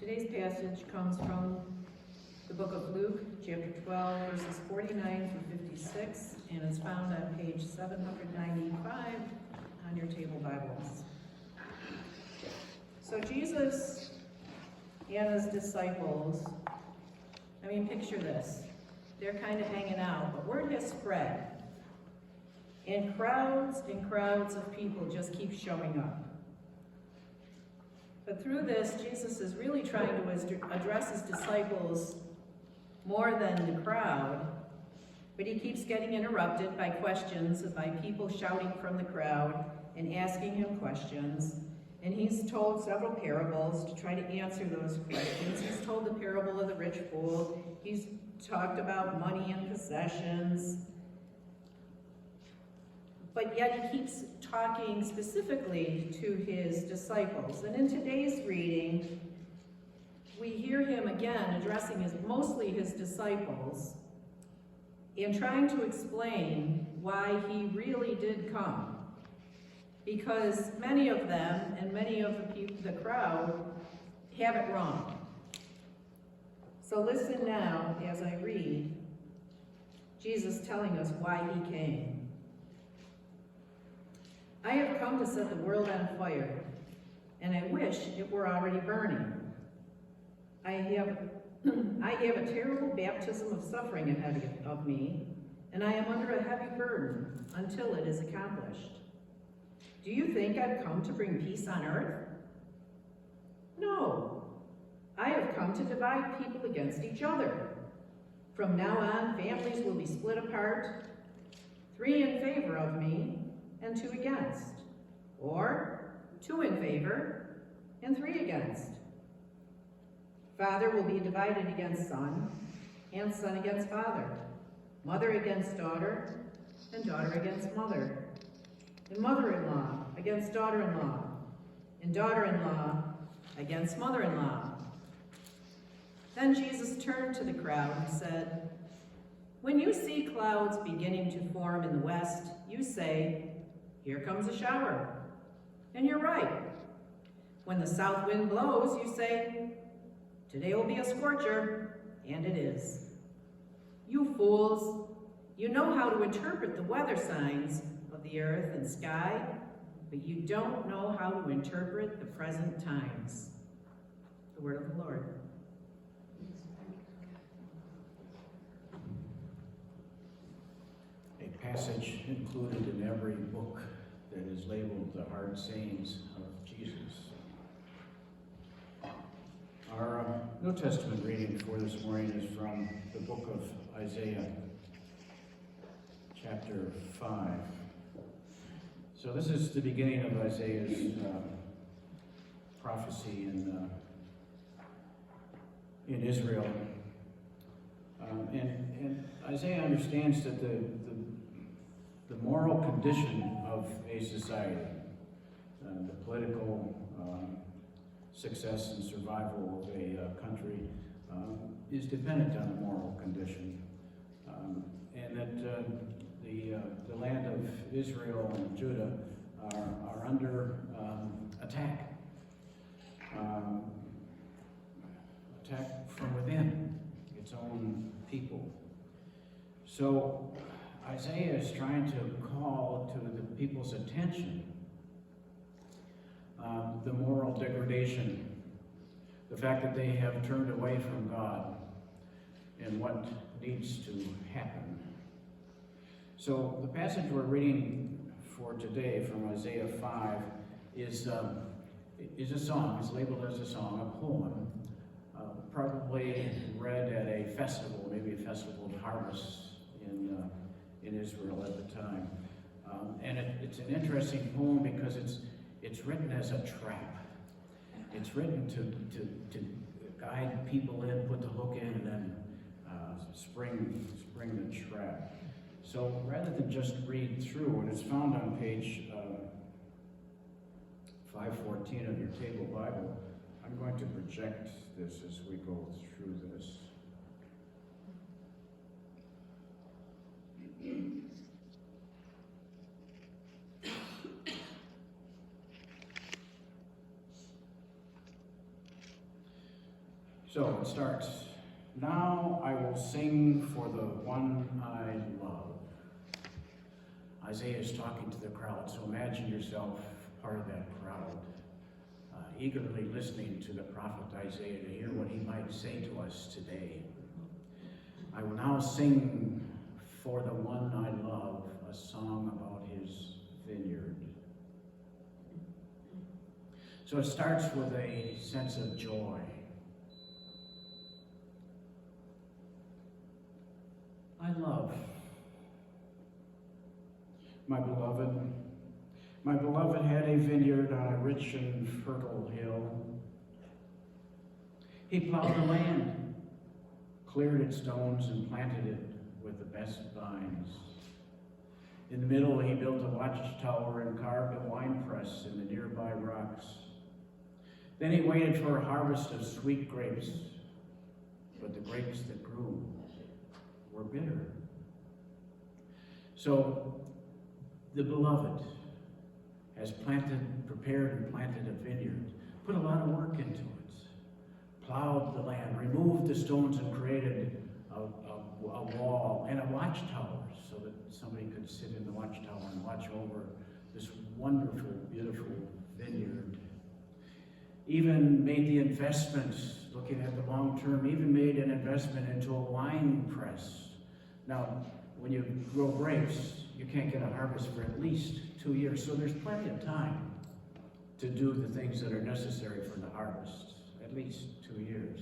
Today's passage comes from the book of Luke, chapter 12, verses 49 through 56, and it's found on page 795 on your table Bibles. So Jesus and his disciples, picture this. They're kind of hanging out, but word has spread. And crowds of people just keep showing up. But through this, Jesus is really trying to address his disciples more than the crowd, but he keeps getting interrupted by questions, by people shouting from the crowd and asking him questions. And he's told several parables to try to answer those questions. He's told the parable of the rich fool. He's talked about money and possessions. But yet he keeps talking specifically to his disciples. And in today's reading, we hear him again addressing mostly his disciples and trying to explain why he really did come. Because many of them and many of the crowd have it wrong. So listen now as I read Jesus telling us why he came. I have come to set the world on fire, and I wish it were already burning. I have a terrible baptism of suffering ahead of me, and I am under a heavy burden until it is accomplished. Do you think I've come to bring peace on earth? No. I have come to divide people against each other. From now on, families will be split apart, 3 in favor of me and 2 against, or 2 in favor and 3 against. Father will be divided against son, and son against father, mother against daughter, and daughter against mother, and mother-in-law against daughter-in-law, and daughter-in-law against mother-in-law. Then Jesus turned to the crowd and said, when you see clouds beginning to form in the west, you say, here comes a shower. And you're right. When the south wind blows, you say, today will be a scorcher, and it is. You fools, you know how to interpret the weather signs of the earth and sky, but you don't know how to interpret the present times. The word of the Lord. A passage included in every book that is labeled the hard sayings of Jesus. Our New Testament reading for this morning is from the book of Isaiah, chapter 5. So this is the beginning of Isaiah's prophecy in Israel. And Isaiah understands that the moral condition of a society, the political success and survival of a country is dependent on the moral condition. And that the land of Israel and Judah are under attack. Attack from within its own people. So Isaiah is trying to call to the people's attention the moral degradation, the fact that they have turned away from God, and what needs to happen. So the passage we're reading for today from Isaiah 5 is a song. It's labeled as a song, a poem, probably read at a festival, maybe a festival of harvest in Israel at the time. And it's an interesting poem because it's written as a trap. It's written to guide people in, put the hook in, and then spring the trap. So rather than just read through it, it's found on page 514 of your table Bible. I'm going to project this as we go through this. So it starts, now I will sing for the one I love. Isaiah is talking to the crowd, so imagine yourself part of that crowd, eagerly listening to the prophet Isaiah to hear what he might say to us today. I will now sing for the one I love a song about his vineyard. So it starts with a sense of joy. I love my beloved. My beloved had a vineyard on a rich and fertile hill. He plowed the land, cleared its stones, and planted it with the best vines. In the middle, he built a watchtower and carved a winepress in the nearby rocks. Then he waited for a harvest of sweet grapes, but the grapes that grew were bitter. So the beloved has prepared and planted a vineyard, put a lot of work into it, plowed the land, removed the stones, and created a wall and a watchtower so that somebody could sit in the watchtower and watch over this wonderful, beautiful vineyard. Even made the investment, looking at the long term, even made an investment into a wine press. Now, when you grow grapes, you can't get a harvest for at least 2 years, so there's plenty of time to do the things that are necessary for the harvest, at least 2 years.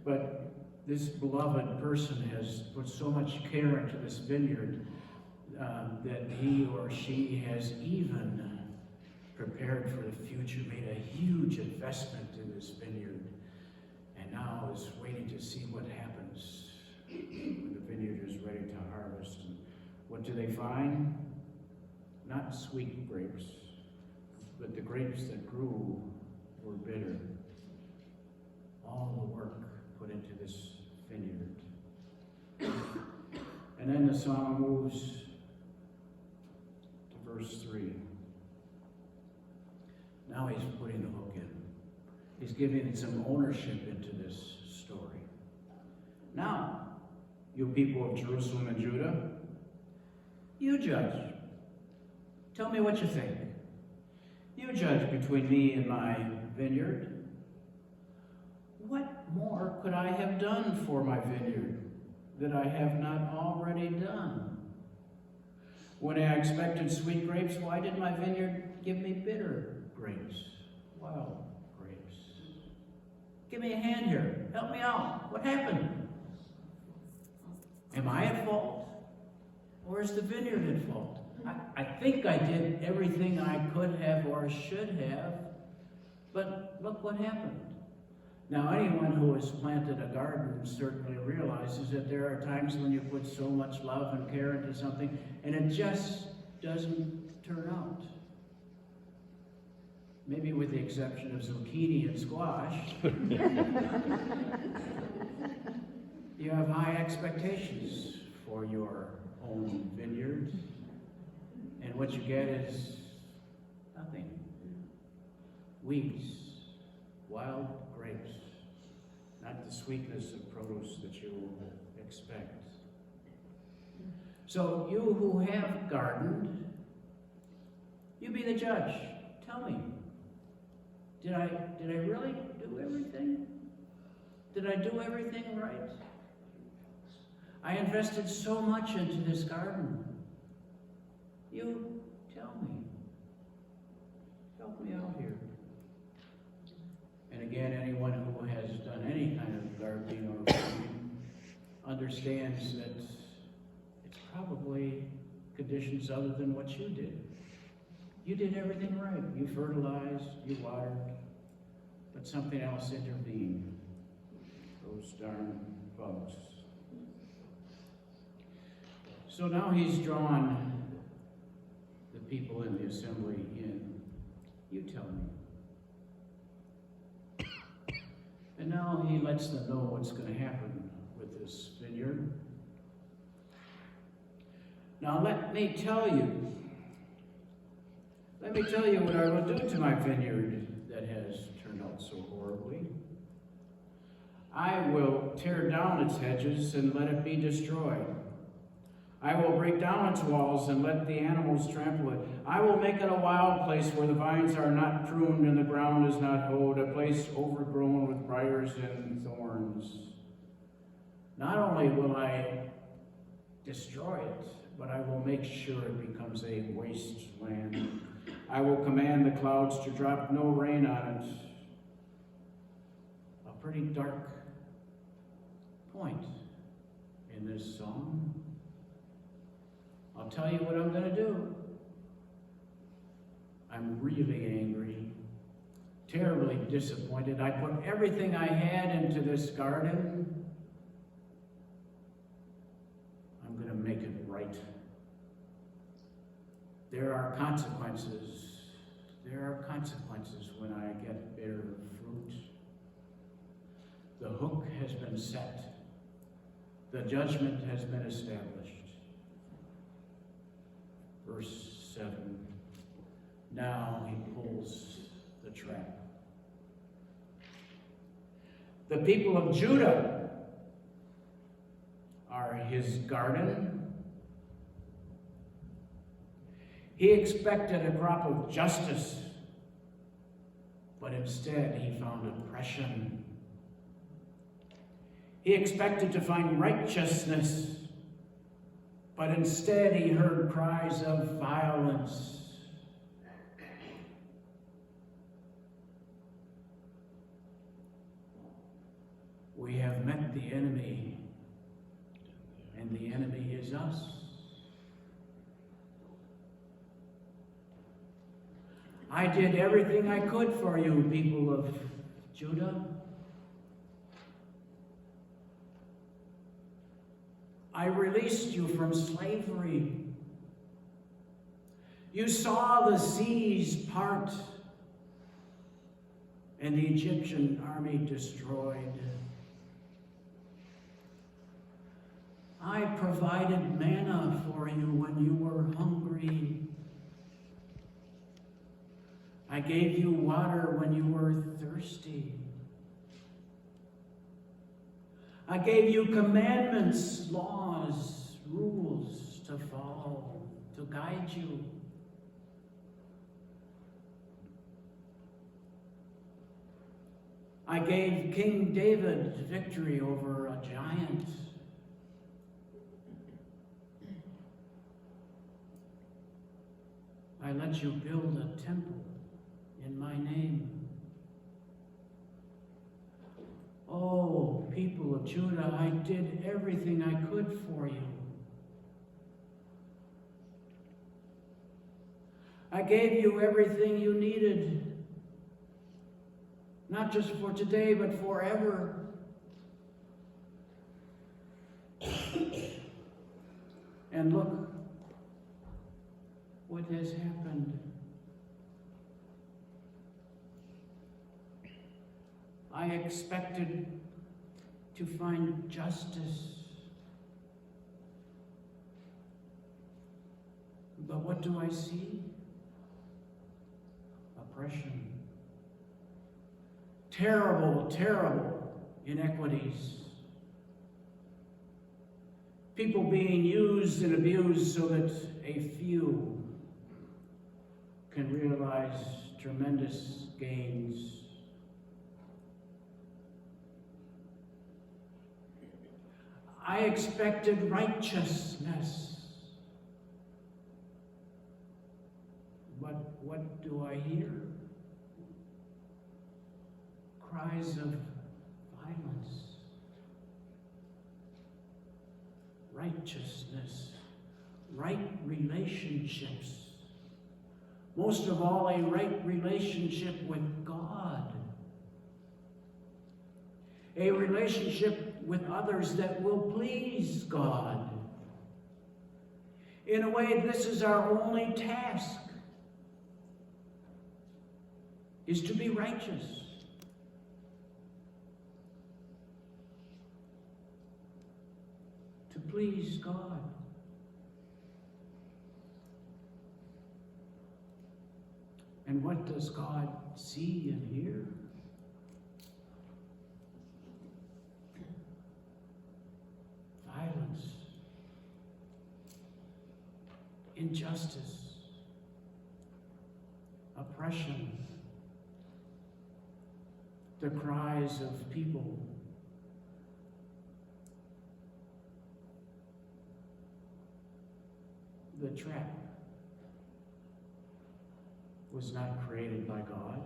But this beloved person has put so much care into this vineyard that he or she has even prepared for the future, made a huge investment in this vineyard, and now is waiting to see what happens when the vineyard is ready to harvest. And what do they find? Not sweet grapes, but the grapes that grew were bitter. All the work put into this vineyard. And then the song moves to verse 3. Now he's putting the hook in. He's giving it some ownership into this story. Now, you people of Jerusalem and Judah, you judge. Tell me what you think. You judge between me and my vineyard. What more could I have done for my vineyard that I have not already done? When I expected sweet grapes, why did my vineyard give me bitter grapes, wild grapes? Give me a hand here. Help me out. What happened? Am I at fault? Or is the vineyard at fault? I think I did everything I could have or should have, but look what happened. Now, anyone who has planted a garden certainly realizes that there are times when you put so much love and care into something, and it just doesn't turn out. Maybe with the exception of zucchini and squash. You have high expectations for your own vineyard, and what you get is nothing. Weeds, wild grapes, not the sweetness of produce that you expect. So you who have gardened, you be the judge. Tell me, did I really do everything? Did I do everything right? I invested so much into this garden. You tell me. Help me out here. And again, anyone who has done any kind of gardening or farming understands that it's probably conditions other than what you did. You did everything right. You fertilized, you watered, but something else intervened. Those darn bugs. So now he's drawn the people in the assembly in. You tell me. And now he lets them know what's going to happen with this vineyard. Now let me tell you what I will do to my vineyard that has turned out so horribly. I will tear down its hedges and let it be destroyed. I will break down its walls and let the animals trample it. I will make it a wild place where the vines are not pruned and the ground is not hoed, a place overgrown with briars and thorns. Not only will I destroy it, but I will make sure it becomes a wasteland. I will command the clouds to drop no rain on it. A pretty dark point in this song. I'll tell you what I'm going to do. I'm really angry, terribly disappointed. I put everything I had into this garden. I'm going to make it right. There are consequences. There are consequences when I get bitter fruit. The hook has been set. The judgment has been established. Verse 7. Now he pulls the trap. The people of Judah are his garden. He expected a crop of justice, but instead he found oppression. He expected to find righteousness, but instead he heard cries of violence. We have met the enemy, and the enemy is us. I did everything I could for you, people of Judah. I released you from slavery. You saw the seas part and the Egyptian army destroyed. I provided manna for you when you were hungry. I gave you water when you were thirsty. I gave you commandments, laws, rules to follow, to guide you. I gave King David victory over a giant. I let you build a temple in my name. Oh, people of Judah, I did everything I could for you. I gave you everything you needed, not just for today, but forever. And look what has happened. I expected to find justice. But what do I see? Oppression. Terrible, terrible inequities. People being used and abused so that a few can realize tremendous gains. I expected righteousness. But what do I hear? Cries of violence. Righteousness. Right relationships. Most of all, a right relationship with God. A relationship with others that will please God. In a way, this is our only task, is to be righteous. To please God. And what does God see and hear? injustice, oppression, the cries of people. The trap was not created by God.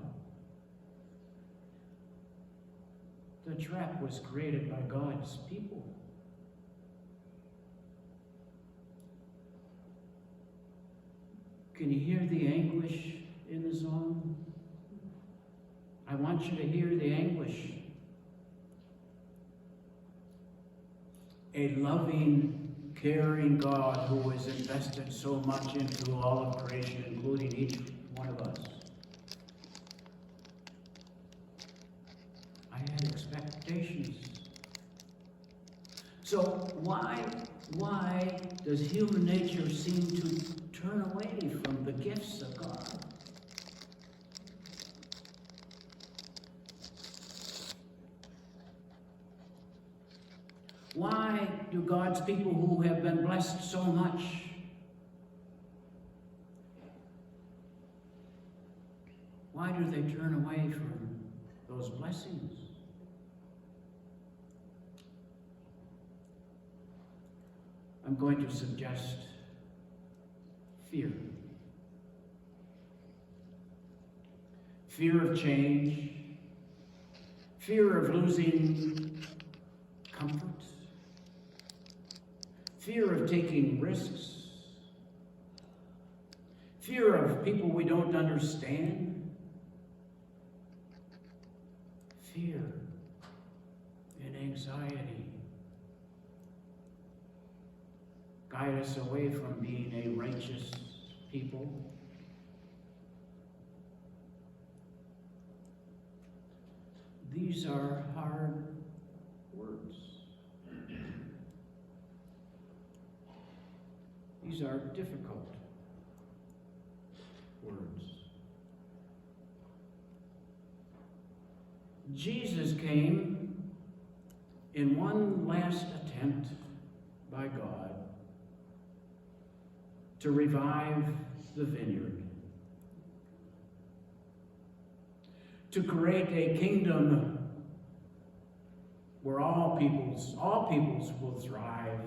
The trap was created by God's people. Can you hear the anguish in the song? I want you to hear the anguish. A loving, caring God who has invested so much into all of creation, including each one of us. I had expectations. So why does human nature seem to turn away from the gifts of God? Why do God's people who have been blessed so much why do they turn away from those blessings? I'm going to suggest fear. Fear of change, fear of losing comfort, fear of taking risks, fear of people we don't understand, fear and anxiety guide us away from being a righteous people. These are hard words. These are difficult words. Jesus came in one last attempt by God to revive the vineyard, to create a kingdom where all peoples will thrive,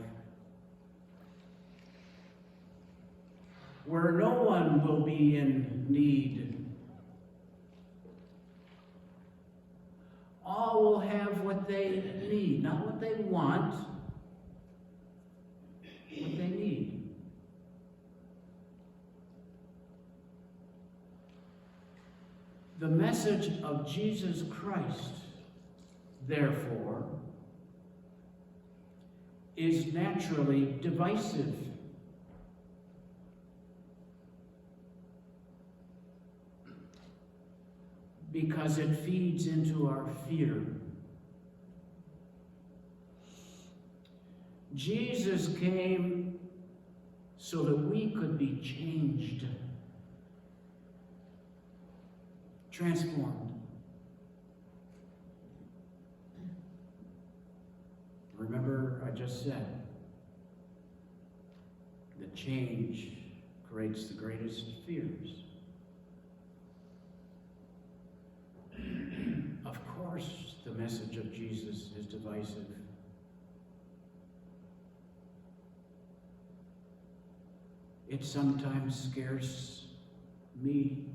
where no one will be in need. All will have what they need, not what they want, what they need. The message of Jesus Christ, therefore, is naturally divisive. Because it feeds into our fear. Jesus came so that we could be changed, transformed. Remember, I just said that change creates the greatest fears. Of course, the message of Jesus is divisive. It sometimes scares me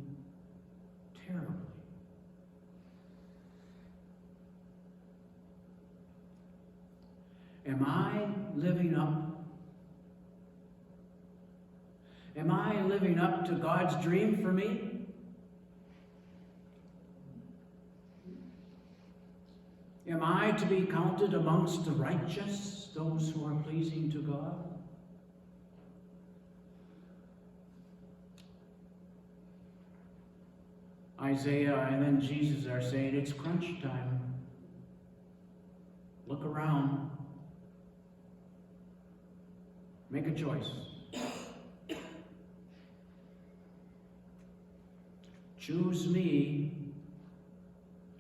terribly. Am I living up to God's dream for me? Am I to be counted amongst the righteous, those who are pleasing to God? Isaiah and then Jesus are saying it's crunch time. Look around. Make a choice. Choose me,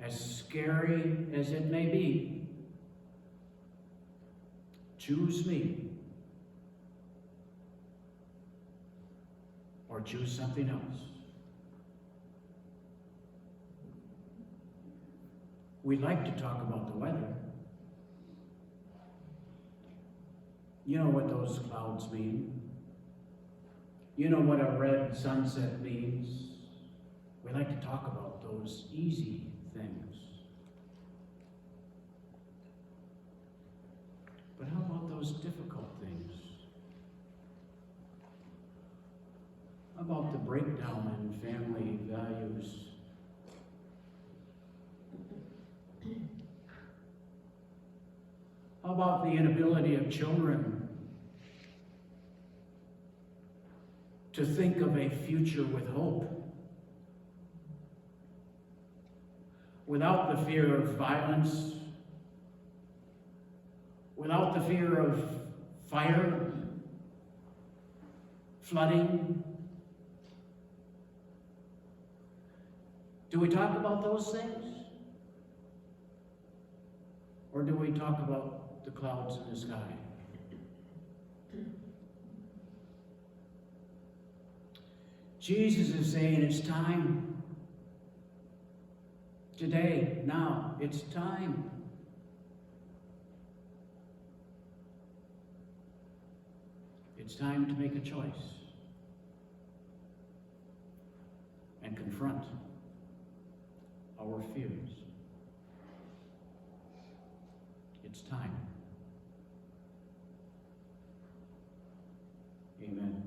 as scary as it may be. Choose me. or choose something else. We like to talk about the weather. You know what those clouds mean. You know what a red sunset means. We like to talk about those easy things. But how about those difficult things? How about the breakdown in family values? How about the inability of children to think of a future with hope? Without the fear of violence, without the fear of fire, flooding. Do we talk about those things? Or do we talk about the clouds in the sky? Jesus is saying it's time. Today, now, it's time. It's time to make a choice and confront our fears. It's time. Amen.